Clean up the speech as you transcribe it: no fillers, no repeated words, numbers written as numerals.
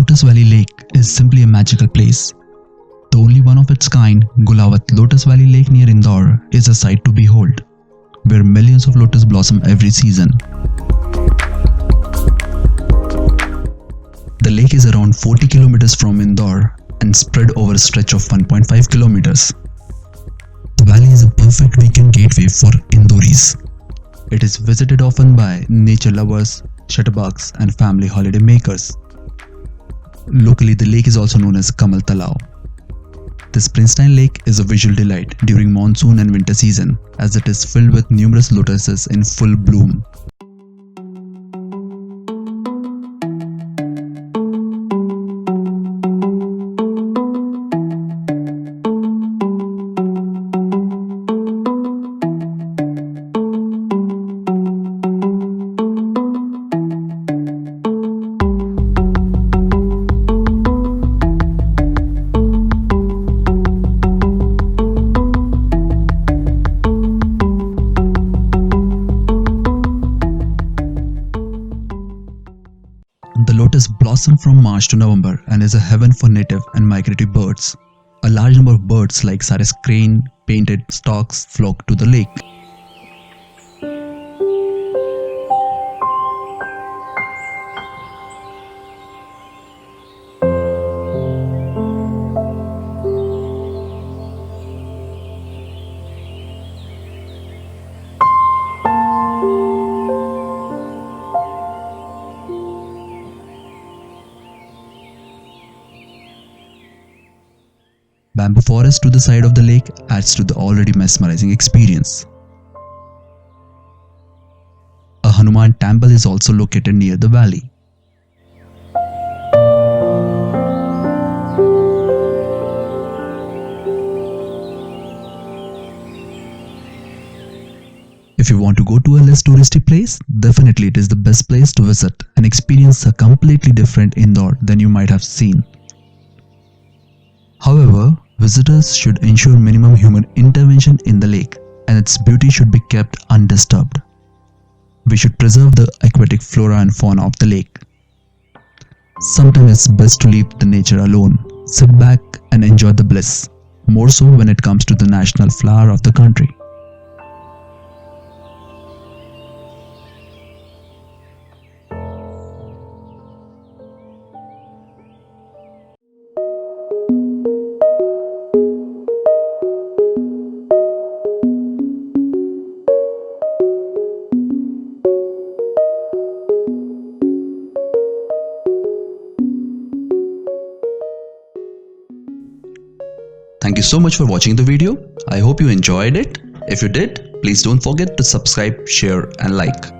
Lotus Valley Lake is simply a magical place. The only one of its kind, Gulawat Lotus Valley Lake near Indore, is a sight to behold, where millions of lotus blossom every season. The lake is around 40 kilometers from Indore and spread over a stretch of 1.5 kilometers. The valley is a perfect weekend gateway for Indoreans. It is visited often by nature lovers, shutterbugs and family holiday makers. Locally, the lake is also known as Kamal Talao. This pristine lake is a visual delight during monsoon and winter season, as it is filled with numerous lotuses in full bloom. The lotus blossoms from March to November and is a heaven for native and migratory birds. A large number of birds like Sarus crane, painted storks flock to the lake. Bamboo forest to the side of the lake adds to the already mesmerizing experience. A Hanuman temple is also located near the valley. If you want to go to a less touristy place, definitely it is the best place to visit and experience a completely different Indore than you might have seen. However, visitors should ensure minimum human intervention in the lake and its beauty should be kept undisturbed. We should preserve the aquatic flora and fauna of the lake. Sometimes it's best to leave the nature alone, sit back and enjoy the bliss, more so when it comes to the national flower of the country. Thank you so much for watching the video. I hope you enjoyed it. If you did, please don't forget to subscribe, share and like.